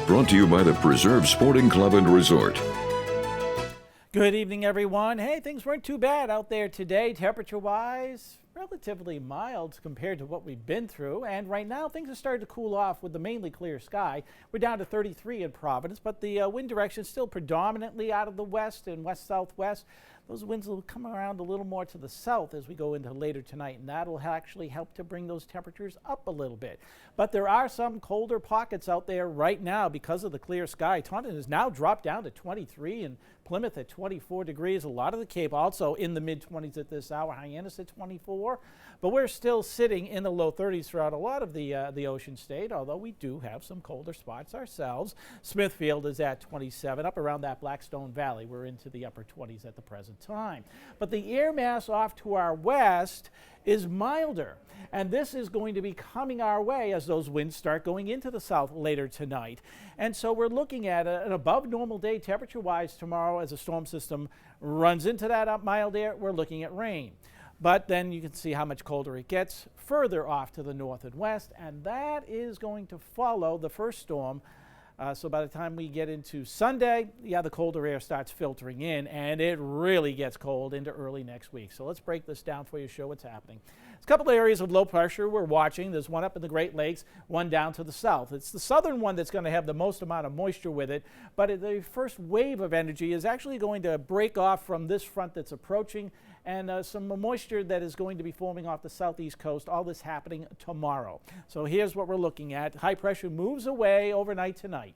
Brought to you by the Preserve Sporting Club and Resort. Good evening, everyone. Hey, things weren't too bad out there today, temperature-wise. Relatively mild compared to what we've been through, and right now things are starting to cool off with the mainly clear sky. We're down to 33 in Providence, but the wind direction is still predominantly out of the west and west-southwest. Those winds will come around a little more to the south as we go into later tonight, and that will actually help to bring those temperatures up a little bit. But there are some colder pockets out there right now because of the clear sky. Taunton has now dropped down to 23 and Plymouth at 24 degrees. A lot of the Cape also in the mid-20s at this hour. Hyannis at 24. But we're still sitting in the low 30s throughout a lot of the Ocean State, although we do have some colder spots ourselves. Smithfield is at 27, up around that Blackstone Valley. We're into the upper 20s at the present time. But the air mass off to our west is milder, and this is going to be coming our way as those winds start going into the south later tonight. And so we're looking at an above normal day temperature-wise tomorrow as a storm system runs into that mild air. We're looking at rain. But then you can see how much colder it gets further off to the north and west, and that is going to follow the first storm. So by the time we get into Sunday, yeah, the colder air starts filtering in, and it really gets cold into early next week. So let's break this down for you, show what's happening. There's a couple of areas of low pressure we're watching. There's one up in the Great Lakes, one down to the south. It's the southern one that's going to have the most amount of moisture with it, but the first wave of energy is actually going to break off from this front that's approaching, and some moisture that is going to be forming off the southeast coast, all this happening tomorrow. So here's what we're looking at. High pressure moves away overnight tonight.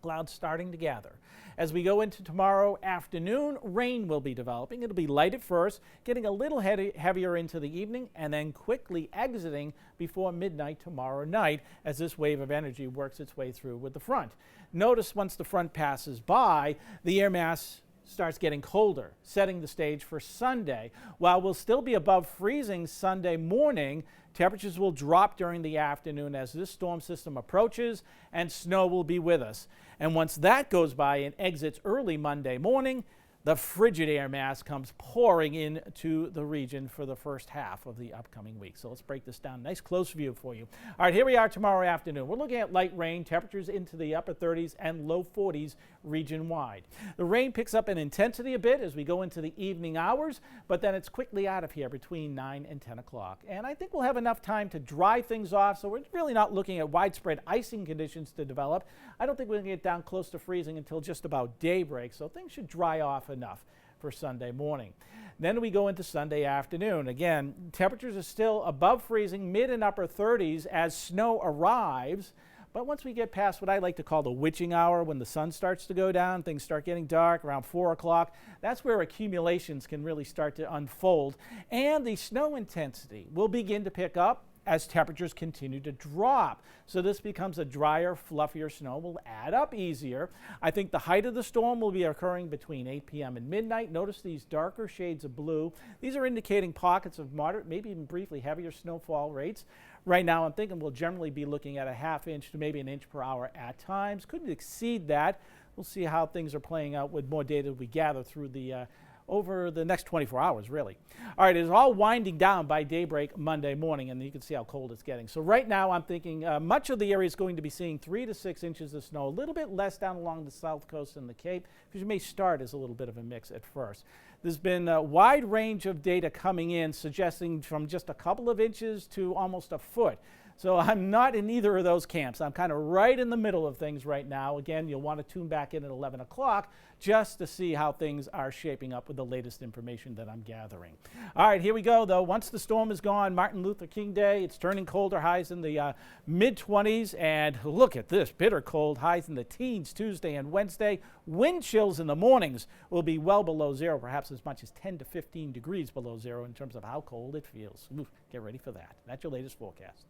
Clouds starting to gather. As we go into tomorrow afternoon, rain will be developing. It'll be light at first, getting a little heavier into the evening, and then quickly exiting before midnight tomorrow night as this wave of energy works its way through with the front. Notice once the front passes by, the air mass starts getting colder, setting the stage for Sunday. While we'll still be above freezing Sunday morning, temperatures will drop during the afternoon as this storm system approaches, and snow will be with us. And once that goes by and exits early Monday morning, the frigid air mass comes pouring into the region for the first half of the upcoming week. So let's break this down. Nice close view for you. All right, here we are tomorrow afternoon. We're looking at light rain, temperatures into the upper 30s and low 40s region-wide. The rain picks up in intensity a bit as we go into the evening hours, but then it's quickly out of here between 9 and 10 o'clock. And I think we'll have enough time to dry things off, so we're really not looking at widespread icing conditions to develop. I don't think we're going to get down close to freezing until just about daybreak, so things should dry off enough for Sunday morning. Then we go into Sunday afternoon. Again, temperatures are still above freezing, mid and upper 30s as snow arrives. But once we get past what I like to call the witching hour, when the sun starts to go down, things start getting dark around 4 o'clock, that's where accumulations can really start to unfold. And the snow intensity will begin to pick up as temperatures continue to drop. So this becomes a drier, fluffier snow, will add up easier. I think the height of the storm will be occurring between 8 p.m. and midnight. Notice these darker shades of blue. These are indicating pockets of moderate, maybe even briefly heavier snowfall rates. Right now I'm thinking we'll generally be looking at a half inch to maybe an inch per hour at times. Couldn't exceed that. We'll see how things are playing out with more data we gather through the over the next 24 hours, really. All right, it's all winding down by daybreak Monday morning, and you can see how cold it's getting. So right now I'm thinking much of the area is going to be seeing 3 to 6 inches of snow, a little bit less down along the south coast and the Cape, because you may start as a little bit of a mix at first. There's been a wide range of data coming in suggesting from just a couple of inches to almost a foot. So I'm not in either of those camps. I'm kind of right in the middle of things right now. Again, you'll want to tune back in at 11 o'clock just to see how things are shaping up with the latest information that I'm gathering. All right, here we go, though. Once the storm is gone, Martin Luther King Day, it's turning colder, highs in the mid-20s. And look at this, bitter cold, highs in the teens Tuesday and Wednesday. Wind chills in the mornings will be well below zero, perhaps as much as 10 to 15 degrees below zero in terms of how cold it feels. Oof, get ready for that. That's your latest forecast.